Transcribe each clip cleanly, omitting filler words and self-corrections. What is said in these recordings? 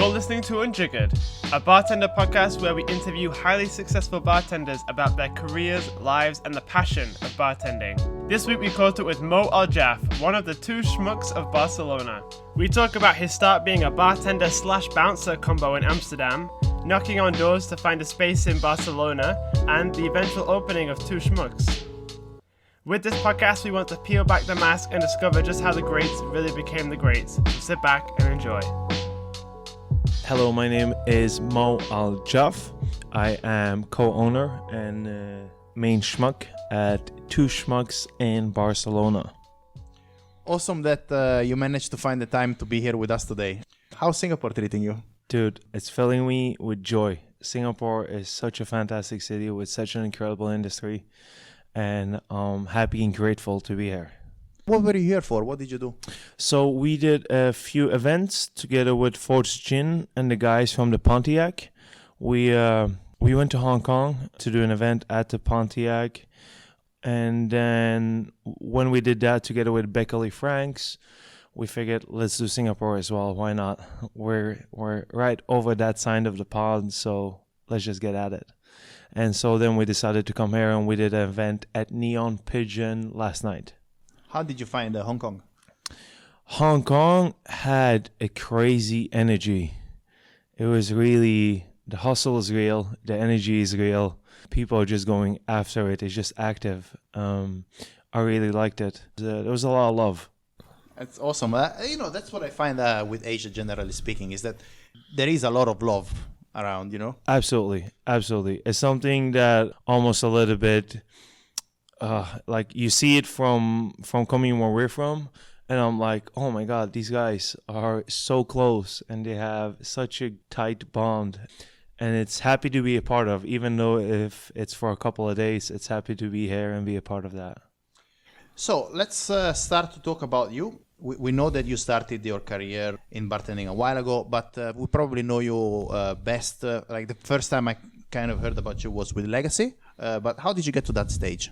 You're listening to Unjiggered, a bartender podcast where we interview highly successful bartenders about their careers, lives, and the passion of bartending. This week we caught up with Moe Aljaff, one of the Two Schmucks of Barcelona. We talk about his start being a bartender / bouncer combo in Amsterdam, knocking on doors to find a space in Barcelona, and the eventual opening of Two Schmucks. With this podcast, we want to peel back the mask and discover just how the greats really became the greats. So sit back and enjoy. Hello, my name is Moe Aljaff. I am co-owner and main schmuck at Two Schmucks in Barcelona. Awesome that you managed to find the time to be here with us today. How's Singapore treating you? Dude, it's filling me with joy. Singapore is such a fantastic city with such an incredible industry, and I'm happy and grateful to be here. What were you here for? What did you do? So we did a few events together with Force Gin and the guys from the Pontiac. We went to Hong Kong to do an event at the Pontiac, and then when we did that together with Beckley Franks, we figured let's do Singapore as well. Why not? We're right over that side of the pond, so let's just get at it. And so then we decided to come here, and we did an event at Neon Pigeon last night. How did you find Hong Kong? Hong Kong had a crazy energy. It was really, the hustle is real, the energy is real. People are just going after it. It's just active. I really liked it. There was a lot of love. That's awesome. That's what I find with Asia, generally speaking, is that there is a lot of love around, Absolutely. It's something that almost a little bit, like you see it from coming where we're from, and I'm like, oh my God, these guys are so close and they have such a tight bond, and it's happy to be a part of, even though if it's for a couple of days, it's happy to be here and be a part of that. So let's start to talk about you. We know that you started your career in bartending a while ago, but we probably know you best. Like the first time I kind of heard about you was with Legacy, but how did you get to that stage?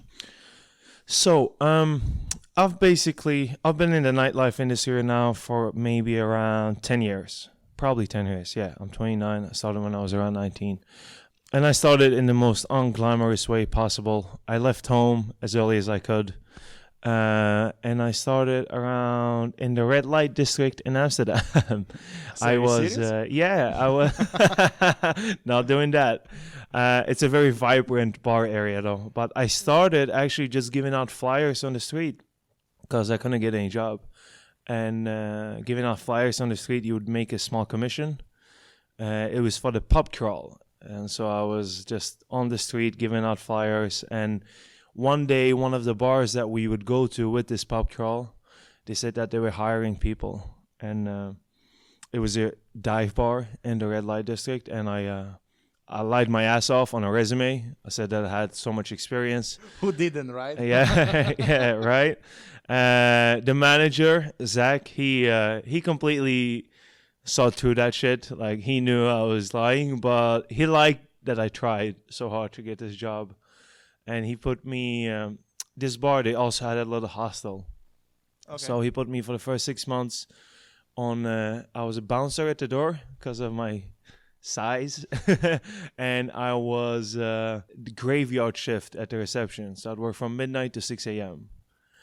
So, I've been in the nightlife industry now for maybe around 10 years. Probably 10 years, yeah. I'm 29. I started when I was around 19. And I started in the most unglamorous way possible. I left home as early as I could. And I started around in the red light district in Amsterdam. I was not doing that. It's a very vibrant bar area though. But I started actually just giving out flyers on the street because I couldn't get any job. And giving out flyers on the street, you would make a small commission. It was for the pub crawl. And so I was just on the street giving out flyers. And one day, one of the bars that we would go to with this pub crawl, they said that they were hiring people. And it was a dive bar in the red light district. And I lied my ass off on a resume. I said that I had so much experience. Who didn't, right? Yeah, yeah, right. The manager, Zach, he completely saw through that shit. Like, he knew I was lying, but he liked that I tried so hard to get this job. And he put me, this bar, they also had a little hostel. Okay. So he put me for the first 6 months on, I was a bouncer at the door because of my size. And I was the graveyard shift at the reception. So I'd work from midnight to 6 a.m.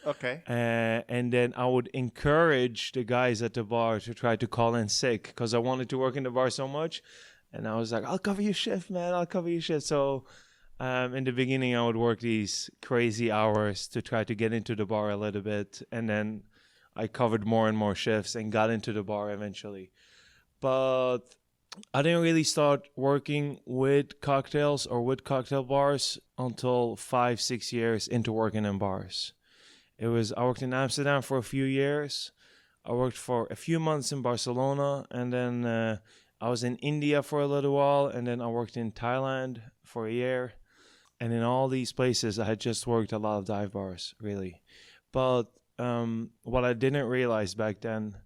Okay. And then I would encourage the guys at the bar to try to call in sick because I wanted to work in the bar so much. And I was like, I'll cover your shift, man. I'll cover your shift. So in the beginning, I would work these crazy hours to try to get into the bar a little bit. And then I covered more and more shifts and got into the bar eventually. But I didn't really start working with cocktails or with cocktail bars until 5-6 years into working in bars. I worked in Amsterdam for a few years. I worked for a few months in Barcelona, and then I was in India for a little while, and then I worked in Thailand for a year. And in all these places, I had just worked a lot of dive bars, really. But what I didn't realize back then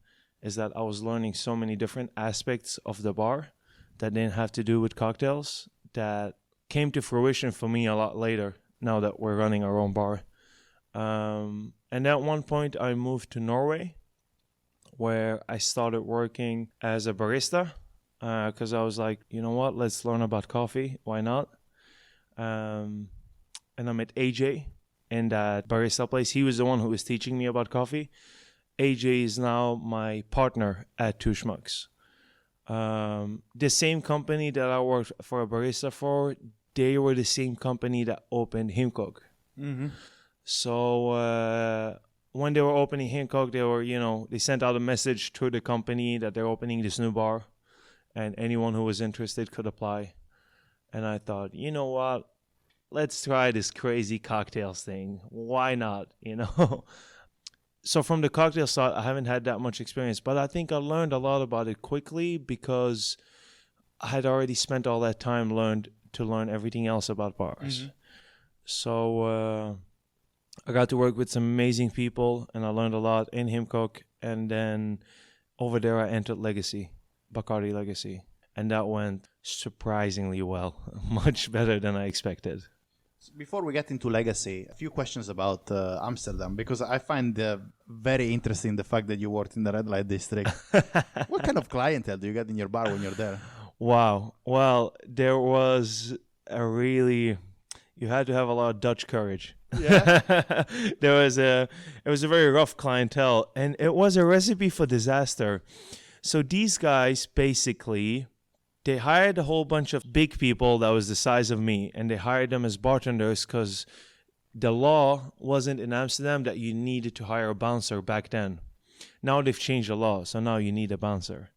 is that I was learning so many different aspects of the bar that didn't have to do with cocktails that came to fruition for me a lot later, now that we're running our own bar. And at one point, I moved to Norway, where I started working as a barista because I was like, you know what? Let's learn about coffee. Why not? And I met AJ in that barista place. He was the one who was teaching me about coffee. AJ is now my partner at Two Schmucks. The same company that I worked for a barista for, they were the same company that opened Hiphop. Mm-hmm. So when they were opening Hiphop, they sent out a message to the company that they're opening this new bar, and anyone who was interested could apply. And I thought, you know what? Let's try this crazy cocktails thing. Why not? So from the cocktail side, I haven't had that much experience, but I think I learned a lot about it quickly because I had already spent all that time to learn everything else about bars. Mm-hmm. So I got to work with some amazing people, and I learned a lot in Hiphop. And then over there, I entered Legacy, Bacardi Legacy, and that went surprisingly well, much better than I expected. Before we get into Legacy, a few questions about Amsterdam, because I find very interesting the fact that you worked in the red light district. What kind of clientele do you get in your bar when you're there? Wow. Well, there was you had to have a lot of Dutch courage. Yeah. It was a very rough clientele, and it was a recipe for disaster. So these guys basically, they hired a whole bunch of big people that was the size of me, and they hired them as bartenders because the law wasn't in Amsterdam that you needed to hire a bouncer back then. Now they've changed the law, so now you need a bouncer.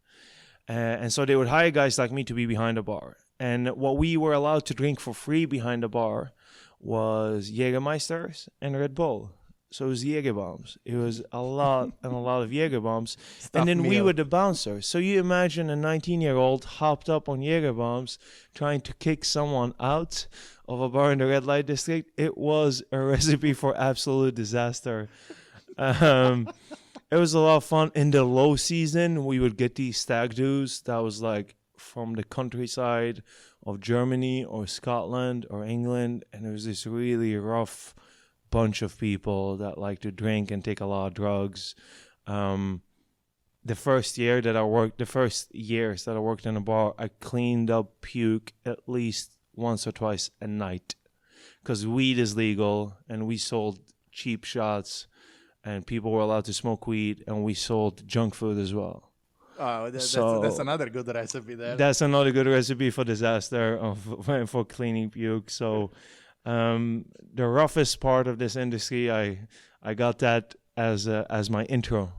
And so they would hire guys like me to be behind the bar. And what we were allowed to drink for free behind the bar was Jägermeisters and Red Bull. So it was Jägerbombs. It was a lot and a lot of Jägerbombs. And then we were the bouncers. So you imagine a 19-year-old hopped up on Jägerbombs trying to kick someone out of a bar in the red light district. It was a recipe for absolute disaster. It was a lot of fun. In the low season, we would get these stag do's that was like from the countryside of Germany or Scotland or England. And it was this really rough bunch of people that like to drink and take a lot of drugs. The first years that I worked in a bar, I cleaned up puke at least once or twice a night because weed is legal and we sold cheap shots and people were allowed to smoke weed and we sold junk food as well. Oh, that's another good recipe there. That's another good recipe for disaster for cleaning puke. So the roughest part of this industry, I got that as my intro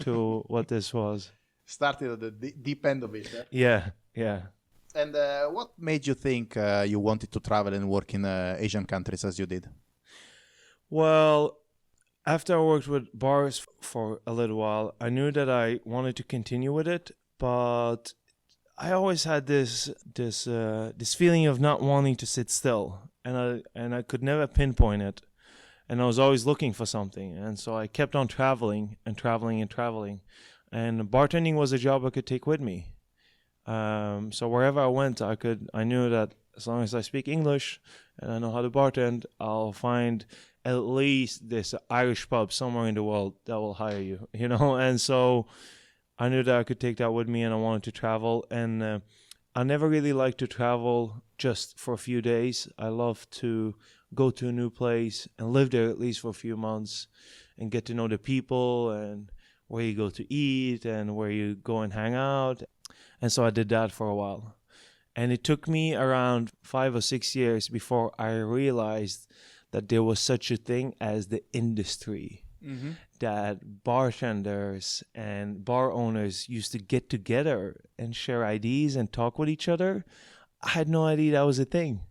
to what this was. Started at the deep end of it. Yeah. And what made you think you wanted to travel and work in Asian countries as you did? Well, after I worked with bars for a little while, I knew that I wanted to continue with it, but I always had this feeling of not wanting to sit still. And I could never pinpoint it, and I was always looking for something, and so I kept on traveling, and bartending was a job I could take with me. So wherever I went, I knew that as long as I speak English and I know how to bartend, I'll find at least this Irish pub somewhere in the world that will hire you, and so I knew that I could take that with me, and I wanted to travel, and I never really liked to travel just for a few days. I love to go to a new place and live there at least for a few months and get to know the people and where you go to eat and where you go and hang out. And so I did that for a while. And it took me around 5 or 6 years before I realized that there was such a thing as the industry. Mm-hmm. That bartenders and bar owners used to get together and share ideas and talk with each other. I had no idea that was a thing.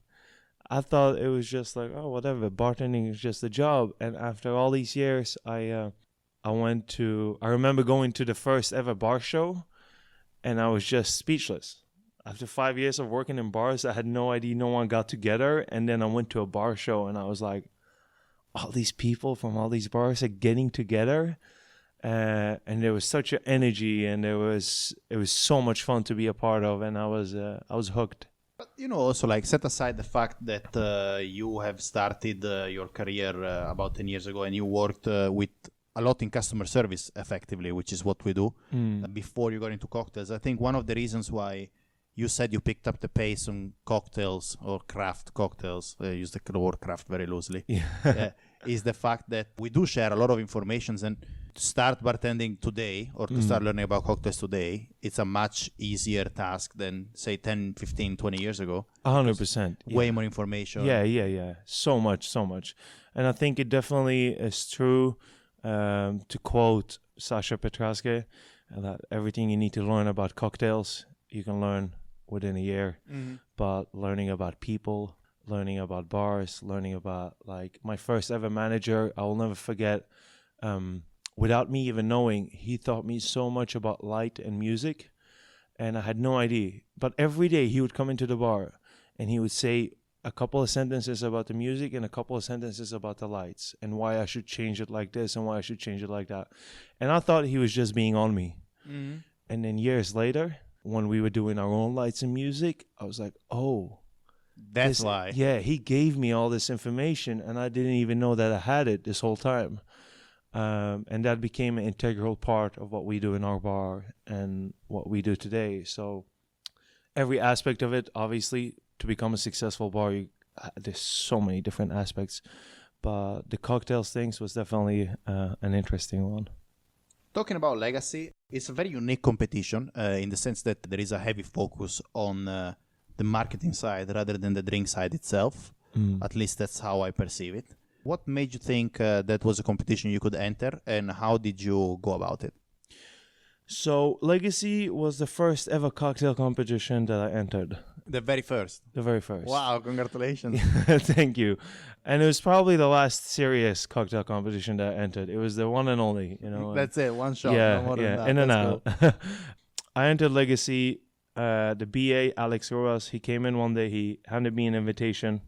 I thought it was just like, oh, whatever, bartending is just a job. And after all these years, I remember going to the first ever bar show, and I was just speechless. After 5 years of working in bars, I had no idea no one got together. And then I went to a bar show, and I was like, all these people from all these bars are getting together, and there was such an energy, and it was so much fun to be a part of, and I was hooked. But also like set aside the fact that you have started your career about 10 years ago, and you worked with a lot in customer service effectively, which is what we do before you got into cocktails. I think one of the reasons why you said you picked up the pace on cocktails or craft cocktails, I use the word craft very loosely, is the fact that we do share a lot of information. And to start bartending today or to start learning about cocktails today, it's a much easier task than, say, 10, 15, 20 years ago. 100%. Way more information. Yeah. So much. And I think it definitely is true, to quote Sasha Petraske, that everything you need to learn about cocktails, you can learn within a year. But learning about people, learning about bars, learning about, like, my first ever manager, I will never forget, without me even knowing, he taught me so much about light and music, and I had no idea. But every day he would come into the bar and he would say a couple of sentences about the music and a couple of sentences about the lights and why I should change it like this and why I should change it like that. And I thought he was just being on me. And then years later, when we were doing our own lights and music, I was like, oh, That's why. Yeah, he gave me all this information and I didn't even know that I had it this whole time. And that became an integral part of what we do in our bar and what we do today. So every aspect of it, obviously, to become a successful bar, there's so many different aspects. But the cocktails things was definitely an interesting one. Talking about legacy, it's a very unique competition in the sense that there is a heavy focus on the marketing side rather than the drink side itself. At least that's how I perceive it. What made you think that was a competition you could enter, and how did you go about it? So Legacy was the first ever cocktail competition that I entered. The very first? The very first. Wow, congratulations. Thank you. And it was probably the last serious cocktail competition that I entered. It was the one and only, you know. That's it, one shot. Yeah, no more than that. in and That's out. cool. I entered Legacy. The BA, Alex Ruas, he came in one day, he handed me an invitation.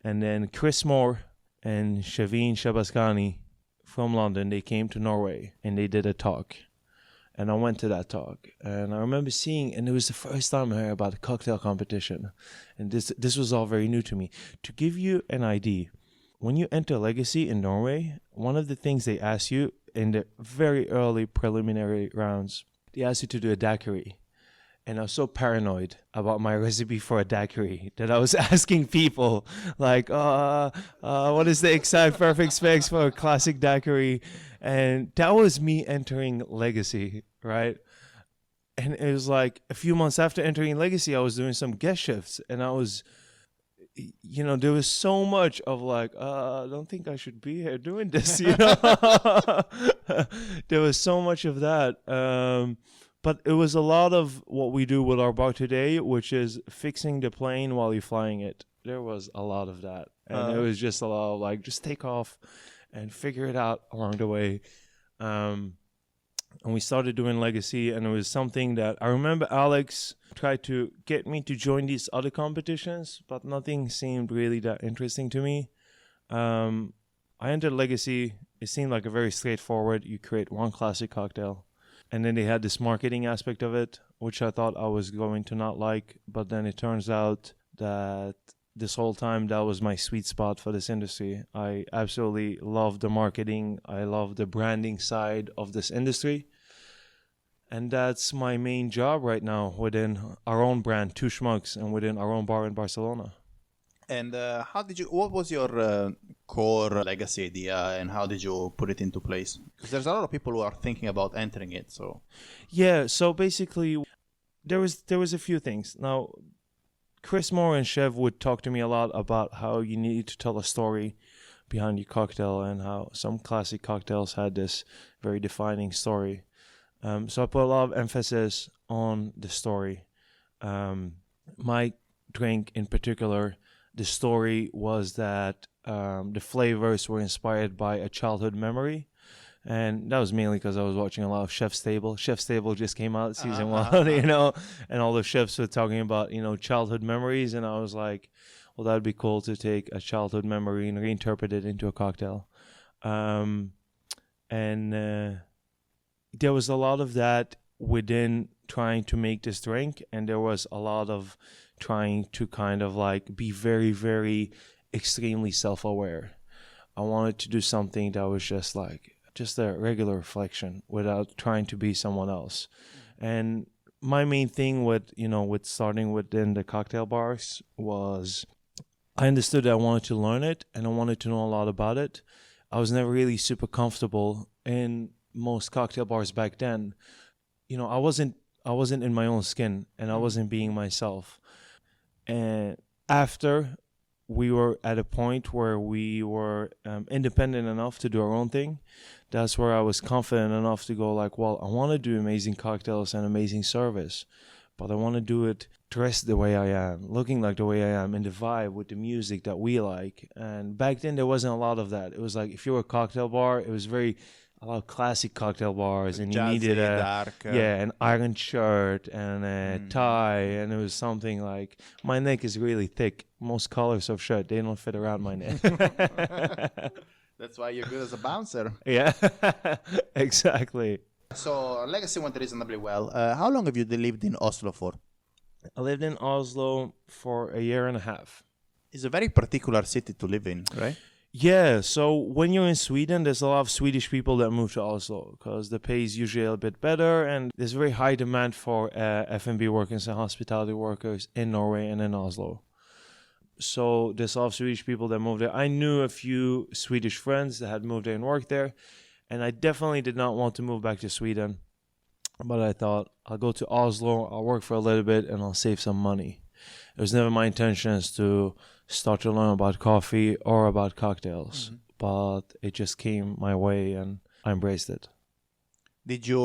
And then Chris Moore and Shaveen Shabaskani from London, they came to Norway and they did a talk. And I went to that talk, and I remember seeing, and it was the first time I heard about a cocktail competition. And this was all very new to me. To give you an idea, when you enter Legacy in Norway, one of the things they ask you in the very early preliminary rounds, they ask you to do a daiquiri. And I was so paranoid about my recipe for a daiquiri that I was asking people, like, what is the exact perfect specs for a classic daiquiri? And that was me entering Legacy, right? And it was like a few months after entering Legacy, I was doing some guest shifts. And I was, you know, there was so much of like, I don't think I should be here doing this, you know? There was so much of that. But it was a lot of what we do with our bar today, which is fixing the plane while you're flying it. There was a lot of that. And it was just a lot of like, just take off and figure it out along the way. And we started doing Legacy, and it was something that I remember Alex tried to get me to join these other competitions, but nothing seemed really that interesting to me. I entered Legacy. It seemed like a very straightforward, you create one classic cocktail. And then they had this marketing aspect of it, which I thought I was going to not like. But then it turns out that this whole time, that was my sweet spot for this industry. I absolutely love the marketing. I love the branding side of this industry. And that's my main job right now within our own brand, Two Schmucks, and within our own bar in Barcelona. And what was your core legacy idea, and how did you put it into place? Because there's a lot of people who are thinking about entering it. So yeah, so basically there was a few things. Now, Chris Moore and Chev would talk to me a lot about how you need to tell a story behind your cocktail, and how some classic cocktails had this very defining story. So I put a lot of emphasis on the story. My drink in particular, the story was that the flavors were inspired by a childhood memory. And that was mainly because I was watching a lot of Chef's Table. Chef's Table just came out season 1, you know, and all the chefs were talking about, you know, childhood memories. And I was like, well, that'd be cool to take a childhood memory and reinterpret it into a cocktail. And there was a lot of that within trying to make this drink. And there was a lot of trying to kind of like be very, very extremely self-aware. I wanted to do something that was just like just a regular reflection without trying to be someone else. And my main thing with starting within the cocktail bars was I understood that I wanted to learn it and I wanted to know a lot about it. I was never really super comfortable in most cocktail bars back then. I wasn't in my own skin and I wasn't being myself. And after we were at a point where we were independent enough to do our own thing, that's where I was confident enough to go like, well, I want to do amazing cocktails and amazing service, but I want to do it dressed the way I am, looking like the way I am, in the vibe with the music that we like. And back then there wasn't a lot of that. It was like, if you were a cocktail bar, it was a lot of classic cocktail bars, and you needed an iron shirt and a tie, and it was something like, my neck is really thick. Most colors of shirt, they don't fit around my neck. That's why you're good as a bouncer. Yeah, exactly. So Legacy went reasonably well. How long have you lived in Oslo for? I lived in Oslo for a year and a half. It's a very particular city to live in, right? Yeah, so when you're in Sweden, there's a lot of Swedish people that move to Oslo because the pay is usually a bit better, and there's very high demand for F&B workers and hospitality workers in Norway and in Oslo. So there's a lot of Swedish people that move there. I knew a few Swedish friends that had moved there and worked there, and I definitely did not want to move back to Sweden. But I thought, I'll go to Oslo, I'll work for a little bit, and I'll save some money. It was never my intentions to start to learn about coffee or about cocktails, but it just came my way and I embraced it. Did you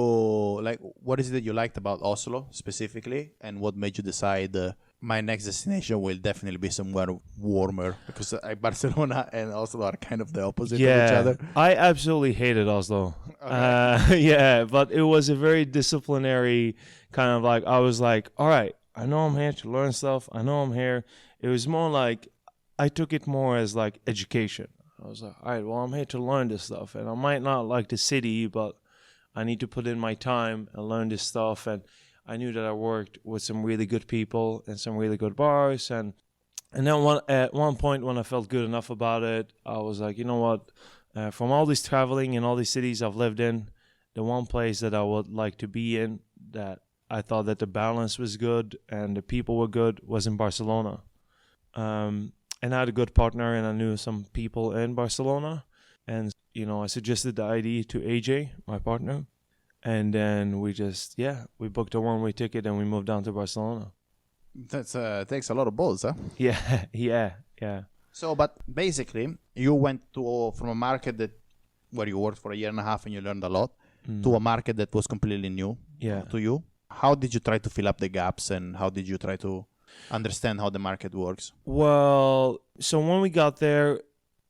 what is it that you liked about Oslo specifically, and what made you decide my next destination will definitely be somewhere warmer, because Barcelona and Oslo are kind of the opposite of each other? I absolutely hated Oslo. Okay. But it was a very disciplinary kind of like, I was like, all right, I know I'm here to learn stuff. I know I'm here. It was more like, I took it more as like education. I was like, all right, well, I'm here to learn this stuff, and I might not like the city, but I need to put in my time and learn this stuff. And I knew that I worked with some really good people and some really good bars. And then at one point when I felt good enough about it, I was like, you know what? From all this traveling in all these cities I've lived in, the one place that I would like to be in, that I thought that the balance was good and the people were good, was in Barcelona. And I had a good partner, and I knew some people in Barcelona. And, I suggested the idea to AJ, my partner. And then we booked a one-way ticket and we moved down to Barcelona. That takes a lot of balls, huh? Yeah. So, but basically, you went from a market where you worked for a year and a half and you learned a lot, to a market that was completely new to you. How did you try to fill up the gaps, and how did you try to understand how the market works? Well, so when we got there,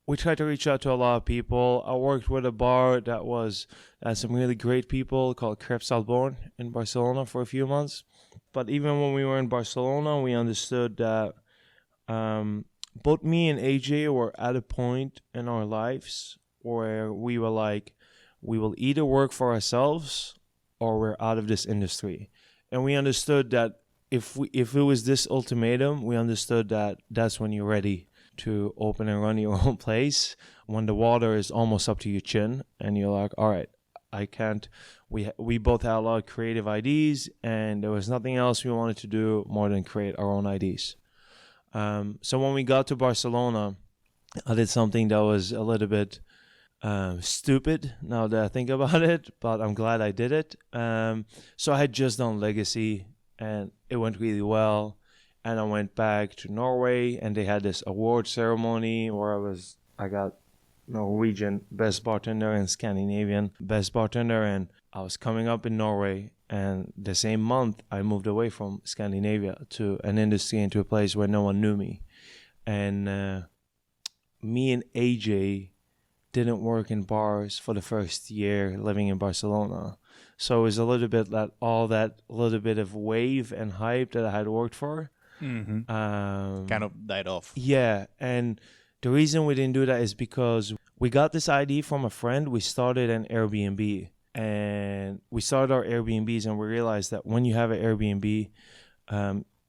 we tried to reach out to a lot of people. I worked with a bar that had some really great people called Crepes Alborn in Barcelona for a few months. But even when we were in Barcelona, we understood that both me and AJ were at a point in our lives where we were like, we will either work for ourselves or we're out of this industry. And we understood that if it was this ultimatum, we understood that that's when you're ready to open and run your own place, when the water is almost up to your chin and you're like, all right, I can't. We both had a lot of creative ideas, and there was nothing else we wanted to do more than create our own ideas. So when we got to Barcelona, I did something that was a little bit stupid now that I think about it, but I'm glad I did it. So I had just done Legacy, and it went really well. And I went back to Norway, and they had this award ceremony where I got Norwegian Best Bartender and Scandinavian Best Bartender, and I was coming up in Norway. And the same month, I moved away from Scandinavia to an industry and to a place where no one knew me. And me and AJ didn't work in bars for the first year living in Barcelona. So it was a little bit all that little bit of wave and hype that I had worked for. Kind of died off. Yeah, and the reason we didn't do that is because we got this idea from a friend. We started an Airbnb, and we started our Airbnbs, and we realized that when you have an Airbnb,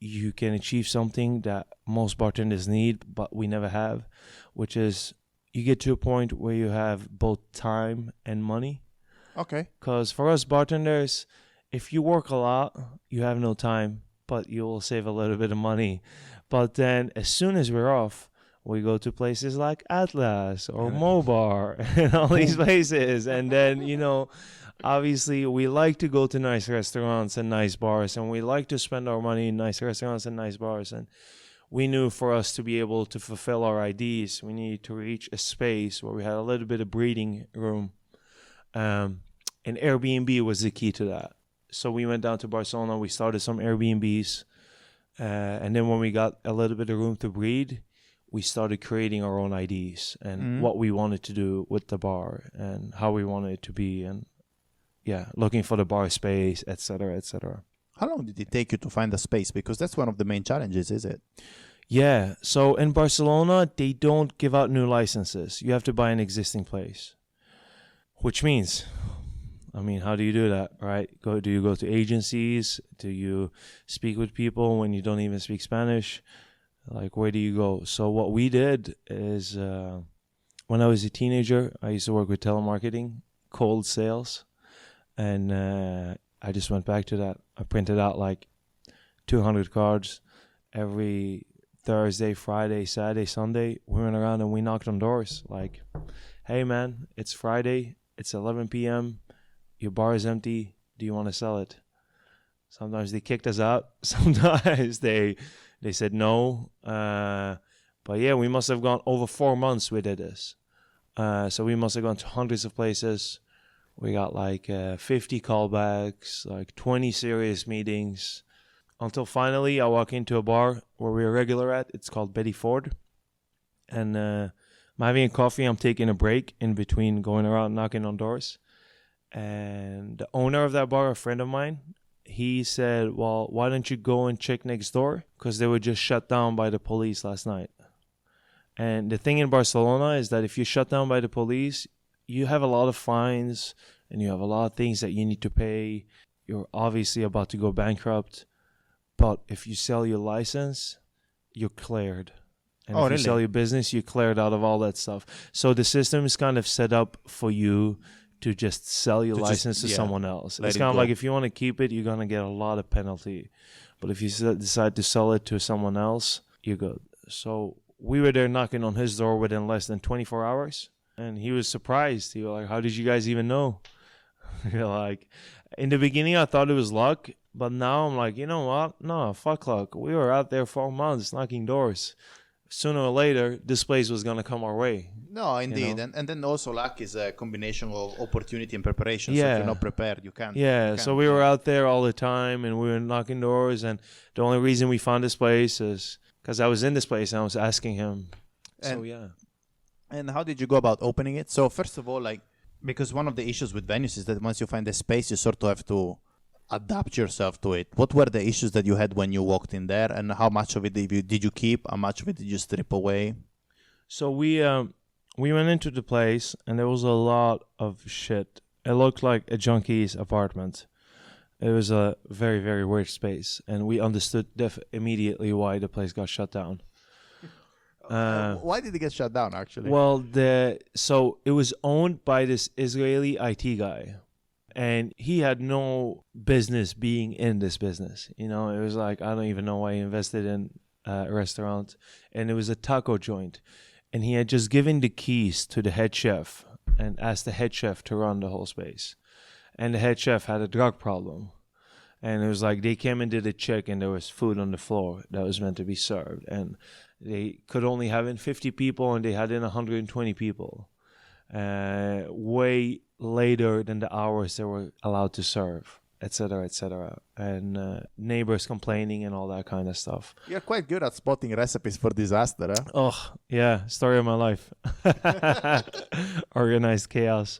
you can achieve something that most bartenders need, but we never have, which is you get to a point where you have both time and money. Okay. Because for us bartenders, if you work a lot, you have no time, but you'll save a little bit of money. But then as soon as we're off, we go to places like Atlas or Moe Bar and all these places. And then, obviously we like to go to nice restaurants and nice bars, and we like to spend our money in nice restaurants and nice bars. And we knew for us to be able to fulfill our IDs, we needed to reach a space where we had a little bit of breathing room. And Airbnb was the key to that. So we went down to Barcelona, we started some Airbnbs. And then when we got a little bit of room to breathe, we started creating our own IDs and what we wanted to do with the bar and how we wanted it to be. And looking for the bar space, etc., etc. How long did it take you to find the space? Because that's one of the main challenges, is it? Yeah. So in Barcelona, they don't give out new licenses. You have to buy an existing place, which means, how do you do that, right? Do you go to agencies? Do you speak with people when you don't even speak Spanish? Like, where do you go? So what we did is, when I was a teenager, I used to work with telemarketing, cold sales. And I just went back to that. I printed out like 200 cards every Thursday, Friday, Saturday, Sunday. We went around and we knocked on doors like, hey, man, it's Friday. It's 11 p.m. Your bar is empty. Do you want to sell it? Sometimes they kicked us out. Sometimes they said no. But yeah, we must have gone over 4 months we did this. So we must have gone to hundreds of places. We got like 50 callbacks, like 20 serious meetings, until finally I walk into a bar where we're regular at. It's called Betty Ford. And I'm having a coffee. I'm taking a break in between going around knocking on doors. And the owner of that bar, a friend of mine, he said, well, why don't you go and check next door? Because they were just shut down by the police last night. And the thing in Barcelona is that if you're shut down by the police, you have a lot of fines and you have a lot of things that you need to pay. You're obviously about to go bankrupt. But if you sell your license, you're cleared. And if you sell your business, you're cleared out of all that stuff. So the system is kind of set up for you to just sell your license to someone else. It's kind of like if you want to keep it, you're going to get a lot of penalty. But if you decide to sell it to someone else, you're good. So we were there knocking on his door within less than 24 hours. And he was surprised. He was like, how did you guys even know? Like, in the beginning, I thought it was luck. But now I'm like, you know what? No, fuck luck. We were out there 4 months knocking doors. Sooner or later, this place was going to come our way. No, indeed. And then also luck is a combination of opportunity and preparation. So if you're not prepared, you can't. Yeah, so we were out there all the time and we were knocking doors. And the only reason we found this place is because I was in this place and I was asking him. And how did you go about opening it? So first of all, because one of the issues with venues is that once you find the space, you sort of have to adapt yourself to it. What were the issues that you had when you walked in there, and how much of it did you keep? How much of it did you strip away? So we went into the place, and there was a lot of shit. It looked like a junkie's apartment. It was a very, very weird space, and we understood immediately why the place got shut down. Why did it get shut down, actually? Well, so it was owned by this Israeli IT guy, and he had no business being in this business. It was like, I don't even know why he invested in a restaurant, and it was a taco joint, and he had just given the keys to the head chef and asked the head chef to run the whole space, and the head chef had a drug problem. And it was like they came and did a check, and there was food on the floor that was meant to be served, and they could only have in 50 people, and they had in 120 people. Way later than the hours they were allowed to serve, etc., etc. And neighbors complaining and all that kind of stuff. You're quite good at spotting recipes for disaster, huh? Oh, yeah. Story of my life. Organized chaos.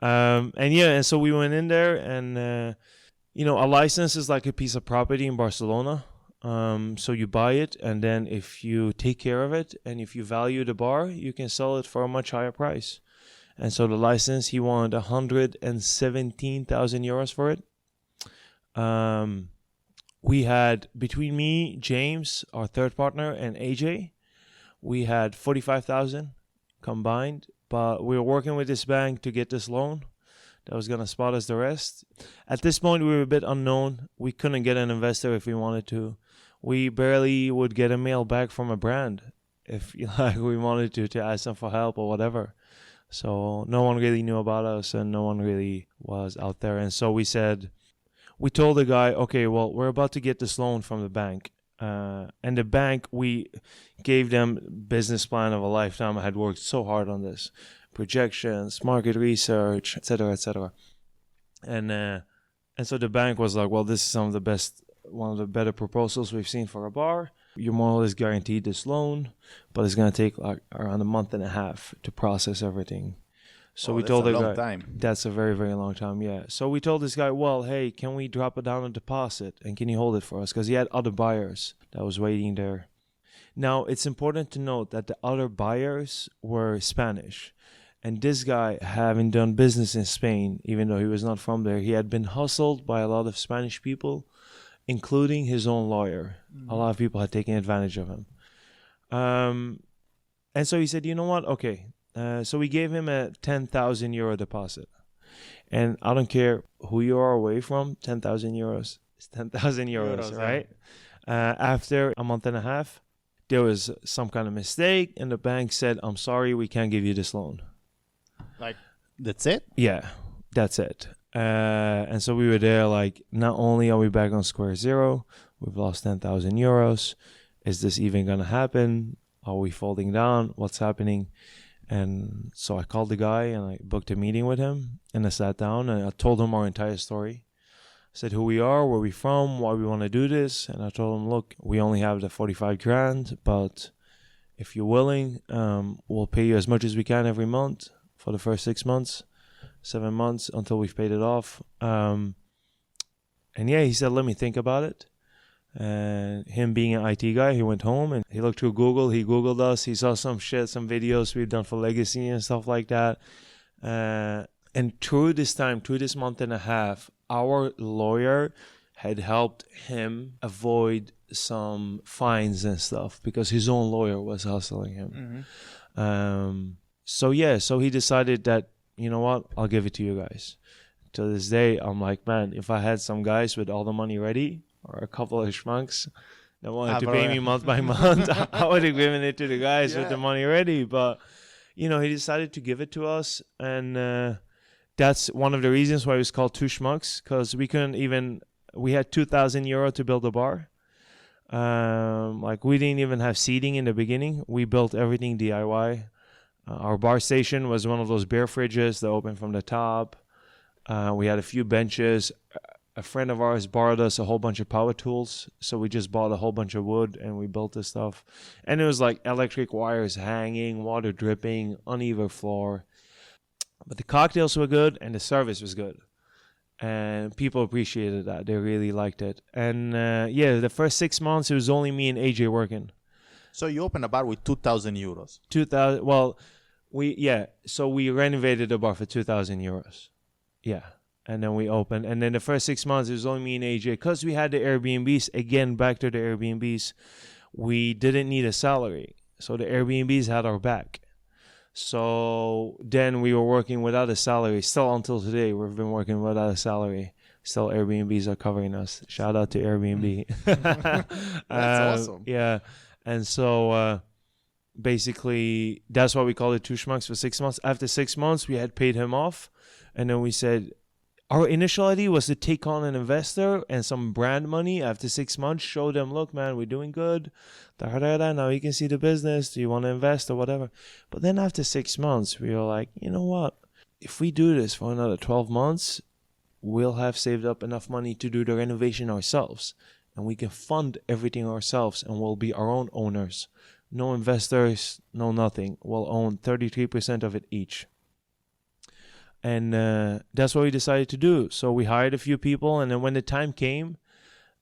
And so we went in there, and, a license is like a piece of property in Barcelona. So you buy it, and then if you take care of it and if you value the bar, you can sell it for a much higher price. And so the license, he wanted 117,000 euros for it. We had, between me, James, our third partner, and AJ, we had 45,000 combined. But we were working with this bank to get this loan that was going to spot us the rest. At this point, we were a bit unknown. We couldn't get an investor if we wanted to. We barely would get a mail back from a brand if we wanted to ask them for help or whatever. So no one really knew about us and no one really was out there. And so we told the guy, okay, well, we're about to get this loan from the bank. And the bank, we gave them business plan of a lifetime. I had worked so hard on this. Projections, market research, etc., etc. And so the bank was like, well, this is one of the better proposals we've seen for a bar. You're more or less guaranteed this loan, but it's going to take like around a month and a half to process everything. So we told the guy, time. That's a very, very long time, yeah. So we told this guy, well, hey, can we drop it down a deposit and can you hold it for us? Because he had other buyers that was waiting there. Now, it's important to note that the other buyers were Spanish. And this guy, having done business in Spain, even though he was not from there, he had been hustled by a lot of Spanish people, including his own lawyer. A lot of people had taken advantage of him. And so he said, you know what? Okay. So we gave him a 10,000 euro deposit. And I don't care who you are away from, 10,000 euros. It's 10,000 euros, right? Yeah. After a month and a half, there was some kind of mistake. And the bank said, I'm sorry, we can't give you this loan. Like, that's it? Yeah, that's it. And so we were there like, not only are we back on square zero, we've lost 10,000 euros. Is this even going to happen? Are we folding down? What's happening? And so I called the guy and I booked a meeting with him. And I sat down and I told him our entire story. I said who we are, where we from, why we want to do this. And I told him, look, we only have the 45 grand, but if you're willing, we'll pay you as much as we can every month for the first 6 months. 7 months until we've paid it off. And yeah, he said, let me think about it. And him being an IT guy, he went home and he looked through Google. He Googled us. He saw some videos we've done for Legacy and stuff like that. And through this month and a half, our lawyer had helped him avoid some fines and stuff because his own lawyer was hustling him. So he decided that, you know what, I'll give it to you guys. To this day, I'm like, man, if I had some guys with all the money ready, or a couple of schmucks that wanted to pay me month by month, I would have given it to the guys with the money ready. But, he decided to give it to us. And that's one of the reasons why it was called Two Schmucks, because we had 2,000 euro to build a bar. We didn't even have seating in the beginning. We built everything DIY. Our bar station was one of those beer fridges that open from the top. We had a few benches. A friend of ours borrowed us a whole bunch of power tools. So we just bought a whole bunch of wood and we built this stuff. And it was like electric wires hanging, water dripping, uneven floor. But the cocktails were good and the service was good. And people appreciated that. They really liked it. And the first 6 months, it was only me and AJ working. So you opened a bar with 2,000 euros. 2,000. Well, so we renovated the bar for 2,000 euros. Yeah. And then we opened. And then the first 6 months, it was only me and AJ. Because we had the Airbnbs, again, back to the Airbnbs, we didn't need a salary. So the Airbnbs had our back. So then we were working without a salary. Still until today, we've been working without a salary. Still Airbnbs are covering us. Shout out to Airbnb. That's awesome. Yeah. And so basically, that's why we called it Two Schmucks for 6 months. After 6 months, we had paid him off. And then we said, our initial idea was to take on an investor and some brand money after 6 months, show them, look, man, we're doing good. Now you can see the business. Do you want to invest or whatever? But then after 6 months, we were like, you know what? If we do this for another 12 months, we'll have saved up enough money to do the renovation ourselves. And we can fund everything ourselves and we'll be our own owners. No investors, no nothing. We'll own 33% of it each. And that's what we decided to do. So we hired a few people. And then when the time came,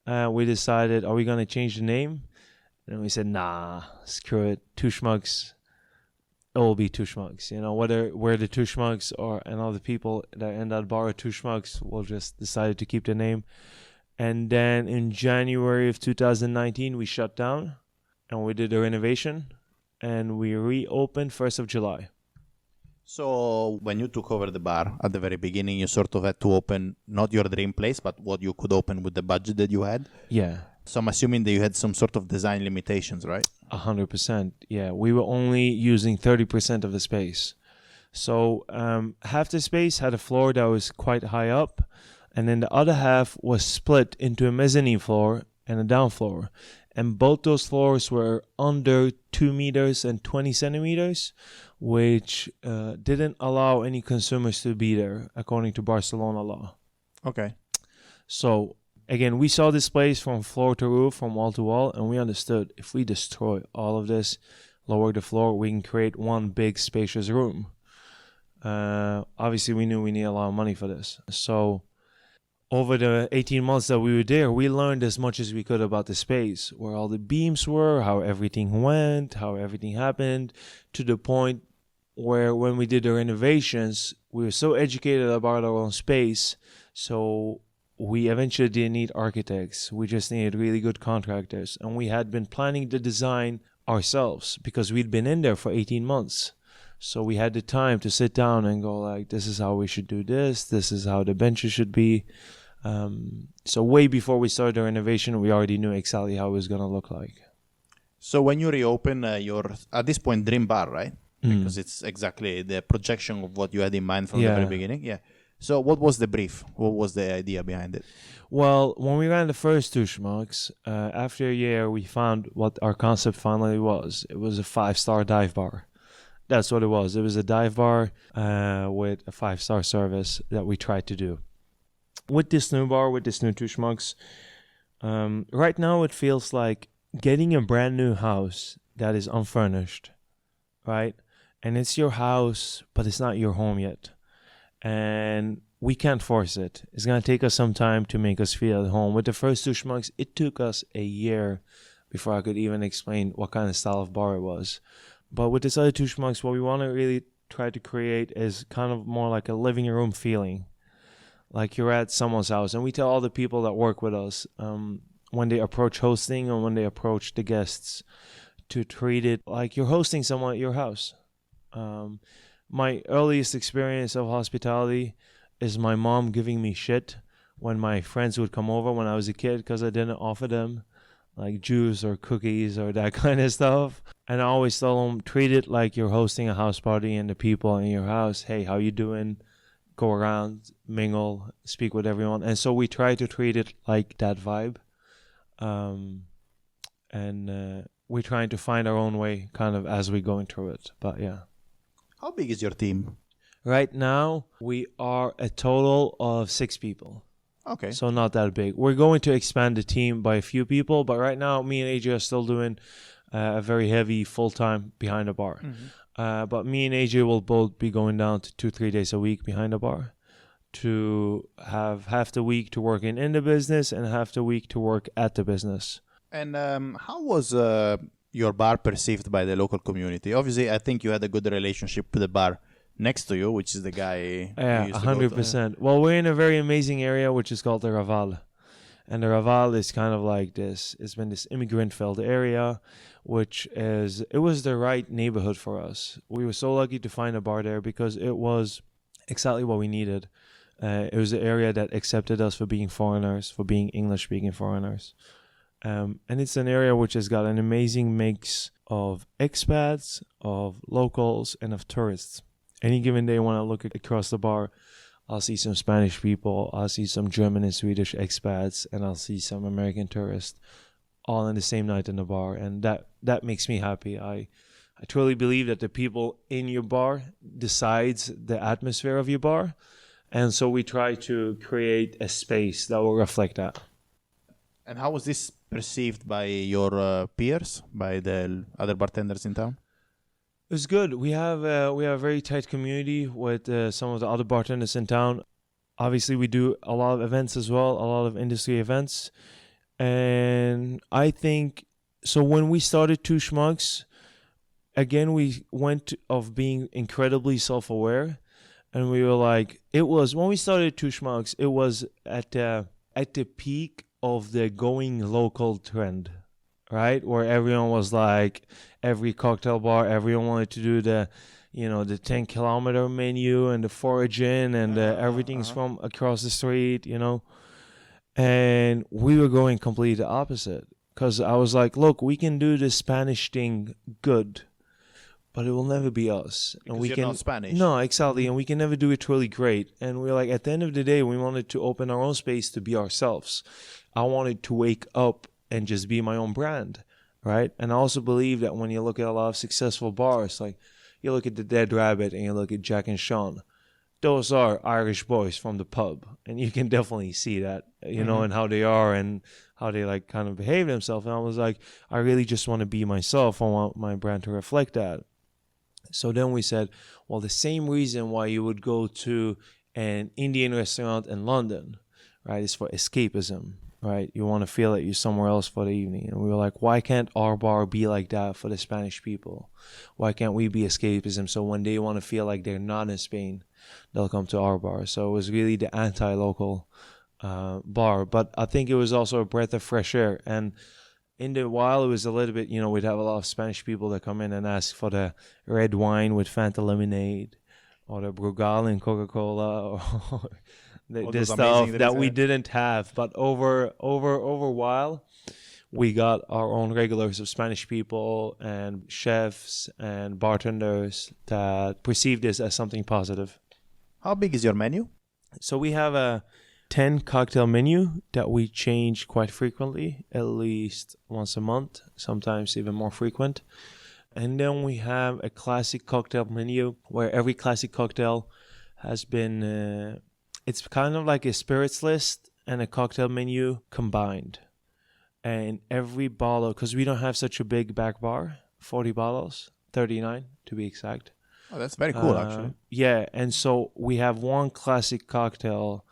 we decided, are we going to change the name? And we said, nah, screw it. Two Schmucks. It will be Two Schmucks. Whether we're the Two Schmucks and other people that in that bar are Two Schmucks, we'll just decide to keep the name. And then in January of 2019, we shut down and we did a renovation and we reopened 1st of July. So when you took over the bar at the very beginning, you sort of had to open not your dream place, but what you could open with the budget that you had. Yeah. So I'm assuming that you had some sort of design limitations, right? 100%. Yeah, we were only using 30% of the space. So half the space had a floor that was quite high up, and then the other half was split into a mezzanine floor and a down floor. And both those floors were under 2 meters and 20 centimeters, which didn't allow any consumers to be there, according to Barcelona law. Okay. So again, we saw this place from floor to roof, from wall to wall, and we understood if we destroy all of this, lower the floor, we can create one big spacious room. Obviously, we knew we need a lot of money for this. So over the 18 months that we were there, we learned as much as we could about the space, where all the beams were, how everything went, how everything happened, to the point where when we did the renovations, we were so educated about our own space. So we eventually didn't need architects. We just needed really good contractors. And we had been planning the design ourselves because we'd been in there for 18 months. So we had the time to sit down and go like, this is how we should do this. This is how the benches should be. So way before we started the renovation, we already knew exactly how it was going to look like. So when you reopen your, at this point, dream bar, right? Because it's exactly the projection of what you had in mind from the very beginning. Yeah. So what was the brief? What was the idea behind it? Well, when we ran the first Two Schmucks, after a year, we found what our concept finally was. It was a 5-star dive bar. That's what it was. It was a dive bar with a 5-star service that we tried to do. With this new bar, with this new Two Schmucks, right now it feels like getting a brand new house that is unfurnished, right? And it's your house, but it's not your home yet. And we can't force it. It's going to take us some time to make us feel at home. With the first Two Schmucks, it took us a year before I could even explain what kind of style of bar it was. But with this other Two Schmucks, what we want to really try to create is kind of more like a living room feeling. Like you're at someone's house. And we tell all the people that work with us, when they approach hosting or when they approach the guests, to treat it like you're hosting someone at your house. My earliest experience of hospitality is my mom giving me shit when my friends would come over when I was a kid because I didn't offer them like juice or cookies or that kind of stuff. And I always tell them, treat it like you're hosting a house party and the people in your house, hey, how you doing? Go around, mingle, speak with everyone. And so we try to treat it like that vibe. And we're trying to find our own way kind of as we're going through it. But yeah. How big is your team? Right now, we are a total of 6 people. Okay. So not that big. We're going to expand the team by a few people, but right now, me and AJ are still doing a very heavy full-time behind the bar. Mm-hmm. But me and AJ will both be going down to 2-3 days a week behind the bar to have half the week to work in the business and half the week to work at the business. And how was your bar perceived by the local community? Obviously, I think you had a good relationship with the bar next to you, which is the guy. Yeah, 100%. Well, we're in a very amazing area, which is called the Raval. And the Raval is kind of like this. It's been this immigrant-filled area, it was the right neighborhood for us. We were so lucky to find a bar there because it was exactly what we needed. It was an area that accepted us for being foreigners, for being English-speaking foreigners. And it's an area which has got an amazing mix of expats, of locals, and of tourists. Any given day when I look across the bar, I'll see some Spanish people, I'll see some German and Swedish expats, and I'll see some American tourists all in the same night in the bar. And that makes me happy. I truly believe that the people in your bar decides the atmosphere of your bar. And so we try to create a space that will reflect that. And how was this perceived by your peers, by the other bartenders in town? It was good. We have a very tight community with some of the other bartenders in town. Obviously, we do a lot of events as well, a lot of industry events. And I think, so when we started Two Schmucks, again, we went of being incredibly self-aware. And we were like, when we started Two Schmucks, it was at the peak of the going local trend, right? Where everyone was like, every cocktail bar, everyone wanted to do the, the 10-kilometer menu and the foraging and everything's from across the street, And we were going completely the opposite. Because I was like, look, we can do the Spanish thing good, but it will never be us. Because and we you're can not Spanish. No, exactly. And we can never do it really great. And we're like, at the end of the day, we wanted to open our own space to be ourselves. I wanted to wake up and just be my own brand, right? And I also believe that when you look at a lot of successful bars, like you look at the Dead Rabbit and you look at Jack and Sean, those are Irish boys from the pub. And you can definitely see that, and how they are and how they like kind of behave themselves. And I was like, I really just want to be myself. I want my brand to reflect that. So then we said, well, the same reason why you would go to an Indian restaurant in London, right, is for escapism, right? You want to feel that you're somewhere else for the evening. And we were like, why can't our bar be like that for the Spanish people? Why can't we be escapism? So when they want to feel like they're not in Spain, they'll come to our bar. So it was really the anti-local bar. But I think it was also a breath of fresh air. And in the while, it was a little bit, we'd have a lot of Spanish people that come in and ask for the red wine with Fanta lemonade or the Brugal and Coca-Cola or the stuff that we didn't have. But over a while, we got our own regulars of Spanish people and chefs and bartenders that perceived this as something positive. How big is your menu? So we have a 10 cocktail menu that we change quite frequently, at least once a month, sometimes even more frequent. And then we have a classic cocktail menu where every classic cocktail has been, it's kind of like a spirits list and a cocktail menu combined. And every bottle, because we don't have such a big back bar, 40 bottles, 39 to be exact. Oh, that's very cool, actually. Yeah, and so we have one classic cocktail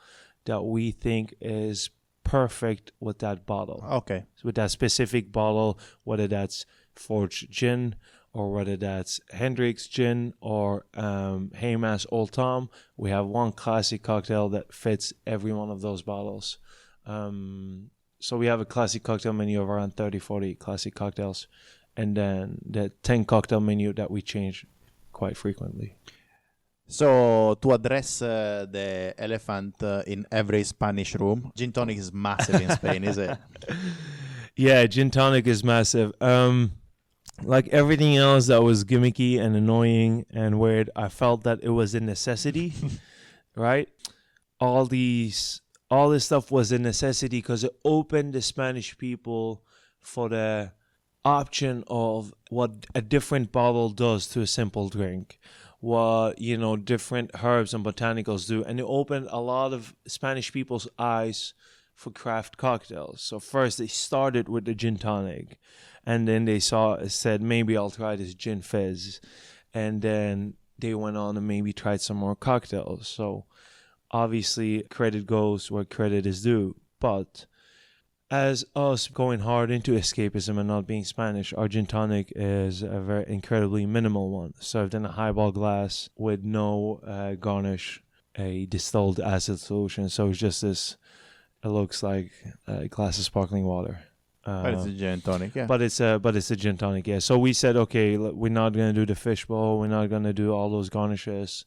that we think is perfect with that bottle. Okay. So with that specific bottle, whether that's Forged Gin or whether that's Hendrick's Gin or Haymass Old Tom, we have one classic cocktail that fits every one of those bottles. So we have a classic cocktail menu of around 30, 40 classic cocktails. And then the 10 cocktail menu that we change quite frequently. So to address the elephant in every Spanish room, gin tonic is massive in Spain, is it? Yeah, gin tonic is massive. Like everything else that was gimmicky and annoying and weird, I felt that it was a necessity, right? All this stuff was a necessity because it opened the Spanish people for the option of what a different bottle does to a simple drink, what different herbs and botanicals do, and it opened a lot of Spanish people's eyes for craft cocktails. So first they started with the gin tonic, and then they said maybe I'll try this gin fizz, and then they went on and maybe tried some more cocktails. So obviously credit goes where credit is due, but as us going hard into escapism and not being Spanish, our gin tonic is a very incredibly minimal one, served in a highball glass with no garnish, a distilled acid solution. So it's just this, it looks like a glass of sparkling water. But it's a gin tonic, yeah. But it's a gin tonic, yeah. So we said, okay, we're not going to do the fishbowl. We're not going to do all those garnishes.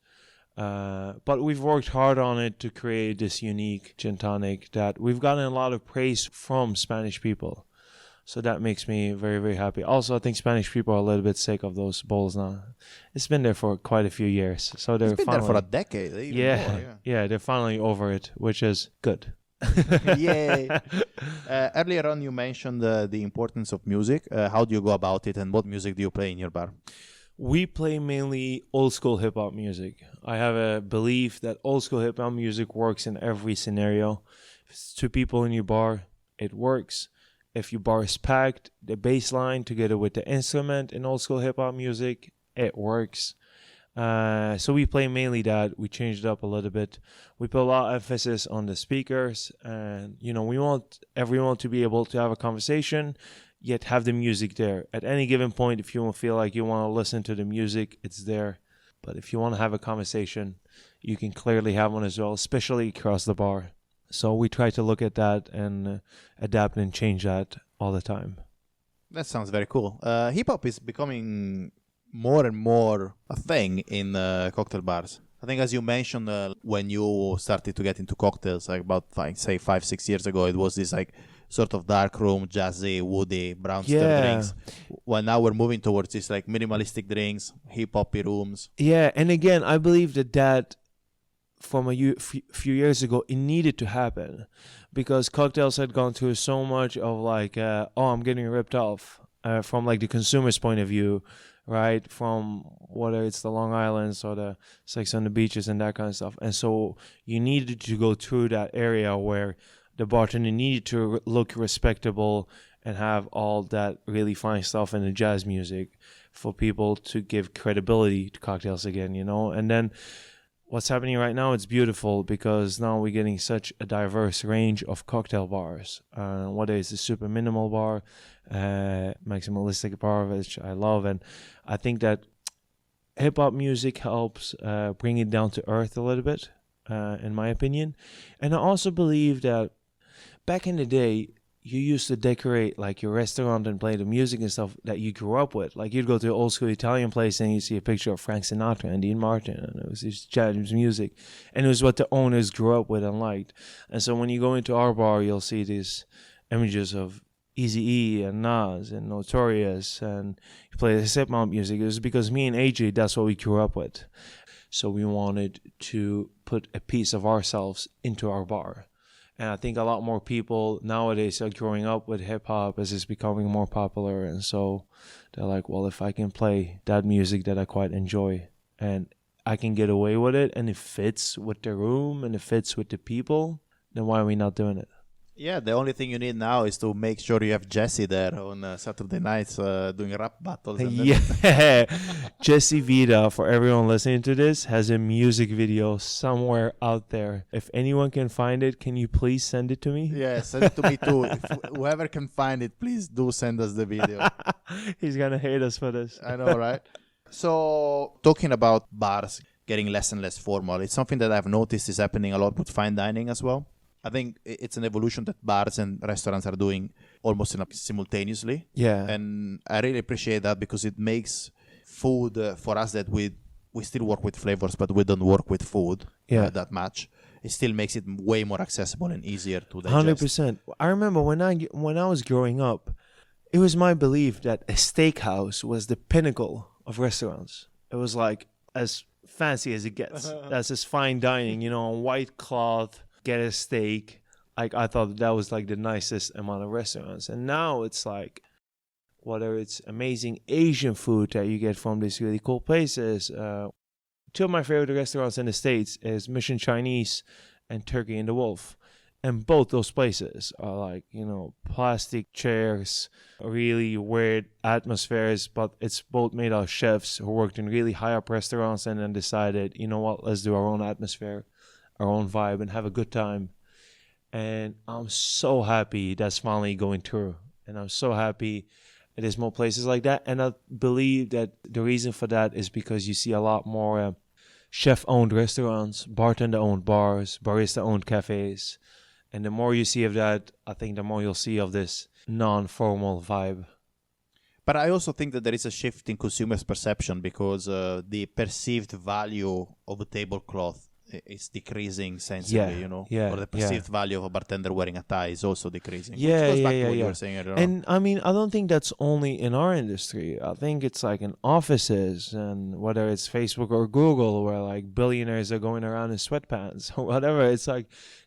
But we've worked hard on it to create this unique gin tonic that we've gotten a lot of praise from Spanish people. So that makes me very, very happy. Also, I think Spanish people are a little bit sick of those bowls now. It's been there for quite a few years. So they're been there for a decade, even more. Yeah, they're finally over it, which is good. Yay. Earlier on, you mentioned the importance of music. How do you go about it, and what music do you play in your bar? We play mainly old school hip hop music. I have a belief that old school hip hop music works in every scenario. If it's two people in your bar, it works. If your bar is packed, the bass line together with the instrument in old school hip hop music, it works. So we play mainly that. We changed it up a little bit. We put a lot of emphasis on the speakers, and we want everyone to be able to have a conversation, yet have the music there. At any given point, if you feel like you want to listen to the music, it's there. But if you want to have a conversation, you can clearly have one as well, especially across the bar. So we try to look at that and adapt and change that all the time. That sounds very cool. Hip-hop is becoming more and more a thing in cocktail bars. I think, as you mentioned, when you started to get into cocktails, like about, say, 5-6 years ago, it was this like sort of dark room, jazzy, woody, brown stir drinks. Well, now we're moving towards this like minimalistic drinks, hip-hoppy rooms. Yeah, and again, I believe that from a few years ago, it needed to happen because cocktails had gone through so much of like, I'm getting ripped off from like the consumer's point of view, right? From whether it's the Long Islands or the Sex on the Beaches and that kind of stuff. And so you needed to go through that area where the bartender needed to look respectable and have all that really fine stuff in the jazz music for people to give credibility to cocktails again, And then what's happening right now, it's beautiful because now we're getting such a diverse range of cocktail bars. Whether it's a super minimal bar, maximalistic bar, which I love. And I think that hip-hop music helps bring it down to earth a little bit, in my opinion. And I also believe that back in the day, you used to decorate like your restaurant and play the music and stuff that you grew up with. Like you'd go to an old school Italian place and you see a picture of Frank Sinatra and Dean Martin, and it was this jazz music, and it was what the owners grew up with and liked. And so when you go into our bar, you'll see these images of Eazy-E and Nas and Notorious, and you play the hip-hop music. It was because me and AJ, that's what we grew up with. So we wanted to put a piece of ourselves into our bar. And I think a lot more people nowadays are growing up with hip-hop as it's becoming more popular. And so they're like, well, if I can play that music that I quite enjoy and I can get away with it and it fits with the room and it fits with the people, then why are we not doing it? Yeah, the only thing you need now is to make sure you have Jesse there on Saturday nights doing rap battles. And yeah, Jesse Vida, for everyone listening to this, has a music video somewhere out there. If anyone can find it, can you please send it to me? Yeah, send it to me too. If whoever can find it, please do send us the video. He's going to hate us for this. I know, right? So, talking about bars getting less and less formal, it's something that I've noticed is happening a lot with fine dining as well. I think it's an evolution that bars and restaurants are doing almost simultaneously. Yeah. And I really appreciate that because it makes food for us that we still work with flavors, but we don't work with food that much. It still makes it way more accessible and easier to digest. 100%. I remember when I was growing up, it was my belief that a steakhouse was the pinnacle of restaurants. It was like as fancy as it gets. That's just fine dining, on white cloth. Get a steak. Like I thought that was like the nicest amount of restaurants, and now it's like whether it's amazing Asian food that you get from these really cool places. Two of my favorite restaurants in the States is Mission Chinese and Turkey and the Wolf, and both those places are like plastic chairs, really weird atmospheres, but it's both made out of chefs who worked in really high up restaurants and then decided, let's do our own atmosphere, our own vibe, and have a good time. And I'm so happy that's finally going through. And I'm so happy there's more places like that. And I believe that the reason for that is because you see a lot more chef-owned restaurants, bartender-owned bars, barista-owned cafes. And the more you see of that, I think the more you'll see of this non-formal vibe. But I also think that there is a shift in consumers' perception because the perceived value of a tablecloth is decreasing sensibly, or the perceived value of a bartender wearing a tie is also decreasing. Which goes back to what you were saying earlier. And I mean, I don't think that's only in our industry. I think it's like in offices, and whether it's Facebook or Google, where like billionaires are going around in sweatpants or whatever. It's like,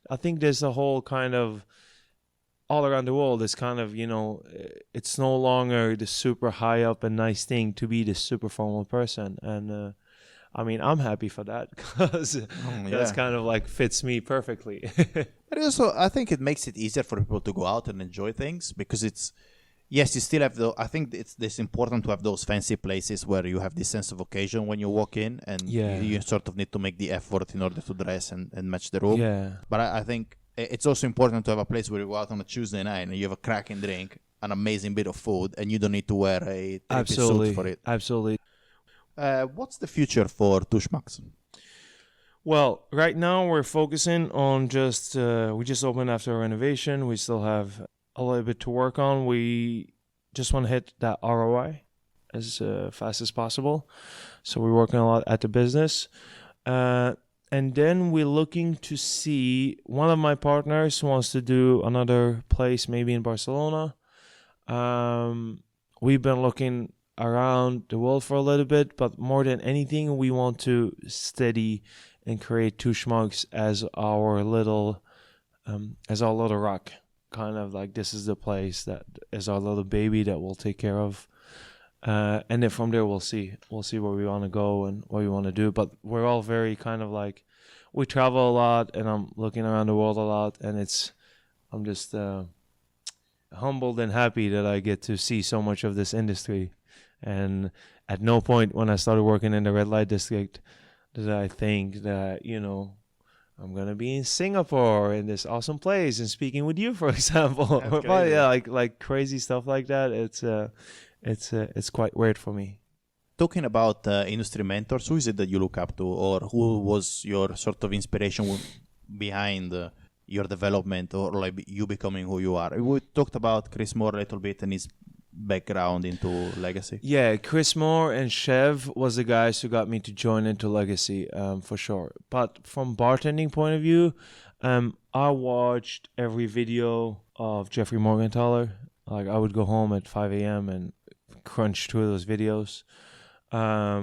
I think there's a whole kind of all around the world. It's kind of, it's no longer the super high up and nice thing to be the super formal person. And I mean, I'm happy for that because that's kind of like fits me perfectly. But also, I think it makes it easier for people to go out and enjoy things because you still have I think it's important to have those fancy places where you have this sense of occasion when you walk in and you sort of need to make the effort in order to dress and match the room. Yeah. But I think it's also important to have a place where you go out on a Tuesday night and you have a cracking drink, an amazing bit of food, and you don't need to wear a suit for it. Absolutely. What's the future for Tooshmaxim? Well, right now we're focusing on we just opened after a renovation. We still have a little bit to work on. We just want to hit that ROI. as fast as possible. So we're working a lot at the business. And then we're looking to see, one of my partners wants to do another place, maybe in Barcelona. We've been looking around the world for a little bit, but more than anything, we want to steady and create Two Schmucks as our little rock. Kind of like, this is the place that is our little baby that we'll take care of. And then from there, we'll see where we want to go and what we want to do. But we're all very kind of like, we travel a lot, and I'm looking around the world a lot, and I'm just humbled and happy that I get to see so much of this industry. And at no point when I started working in the red light district did I think that, I'm going to be in Singapore in this awesome place and speaking with you, for example. But yeah, like crazy stuff like that. It's quite weird for me. Talking about industry mentors, who is it that you look up to, or who was your sort of inspiration behind your development, or like you becoming who you are? We talked about Chris Moore a little bit and his background into Legacy. Yeah, Chris Moore and Chev was the guys who got me to join into Legacy, for sure. But from bartending point of view, I watched every video of Jeffrey Morgenthaler. Like, I would go home at 5 a.m. and crunch through those videos. I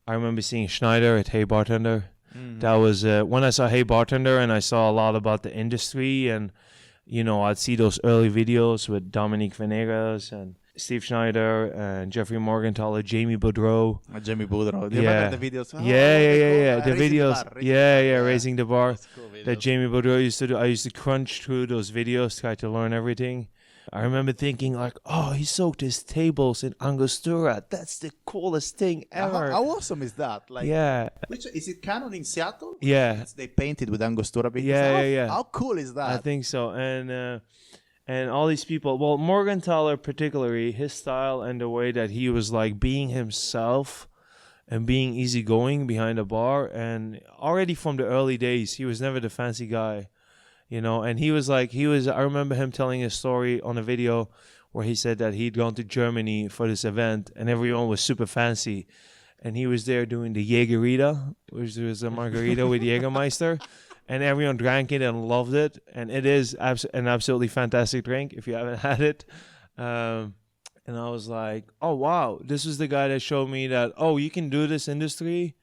remember seeing Schneider at Hey Bartender. That was when I saw Hey Bartender, and I saw a lot about the industry, and I'd see those early videos with Dominique Venegas and Steve Schneider and Jeffrey Morgenthaler, Jamie Boudreau. Jamie Boudreau. Do you remember the videos? Yeah. The videos. Raising Raising the bar. Cool That Jamie Boudreau used to do. I used to crunch through those videos, try to learn everything. I remember thinking like, oh, he soaked his tables in Angostura. That's the coolest thing ever. How awesome is that? Like, yeah. Which is it? Canon in Seattle? Yeah. They painted with Angostura. Yeah. How cool is that? I think so. And all these people. Well, Morgenthaler particularly, his style and the way that he was like being himself and being easygoing behind the bar. And already from the early days, he was never the fancy guy. And I remember him telling a story on a video where he said that he'd gone to Germany for this event and everyone was super fancy. And he was there doing the Jägerita, which was a margarita with Jägermeister. And everyone drank it and loved it. And it is an absolutely fantastic drink if you haven't had it. And I was like, oh, wow, this was the guy that showed me that, oh, you can do this industry,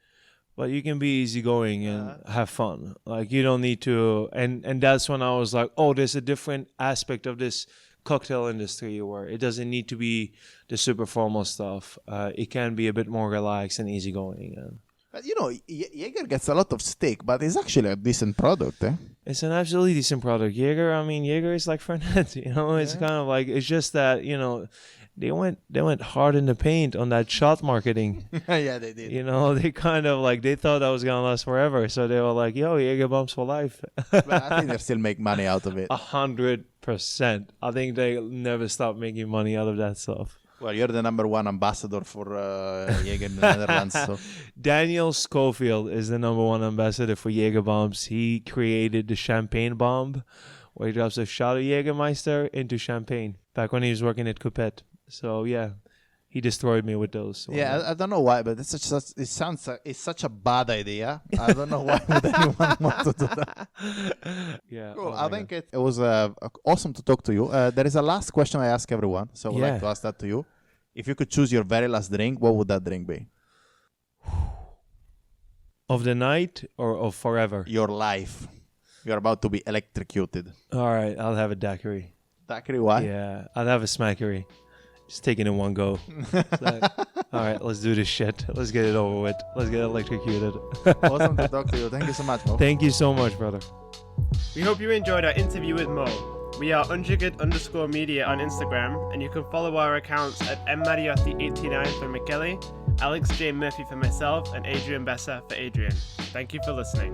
but you can be easygoing and have fun. Like, you don't need to. And that's when I was like, oh, there's a different aspect of this cocktail industry where it doesn't need to be the super formal stuff. It can be a bit more relaxed and easygoing. But Jaeger gets a lot of stick, but it's actually a decent product, eh? It's an absolutely decent product. Jaeger is like Fernet, It's kind of like, it's just that, they went hard in the paint on that shot marketing. Yeah, they did. They kind of like, they thought that was gonna last forever, so they were like, "Yo, Jaeger bombs for life." But I think they still make money out of it. 100%. I think they never stop making money out of that stuff. Well, you're the number one ambassador for Jaeger in the Netherlands. So. Daniel Schofield is the number one ambassador for Jaeger bombs. He created the champagne bomb, where he drops a shot of Jägermeister into champagne. Back when he was working at Coupette. So yeah, he destroyed me with those. Yeah, I don't know why, but it's such a bad idea. I don't know why would anyone want to do that. Yeah, cool. I think it was awesome to talk to you. There is a last question I ask everyone, so I would like to ask that to you. If you could choose your very last drink, what would that drink be? Of the night or of forever? Your life. You're about to be electrocuted. All right, I'll have a daiquiri. Daiquiri, why? Yeah, I'll have a smackery. Just take it in one go. Like, all right, let's do this shit. Let's get it over with. Let's get electrocuted. Awesome to talk to you. Thank you so much, Mo. Thank you so much, brother. We hope you enjoyed our interview with Mo. We are Unjiggered_media on Instagram, and you can follow our accounts at mmariotti89 for Michele, Alex J. Murphy for myself, and Adrian Bessa for Adrian. Thank you for listening.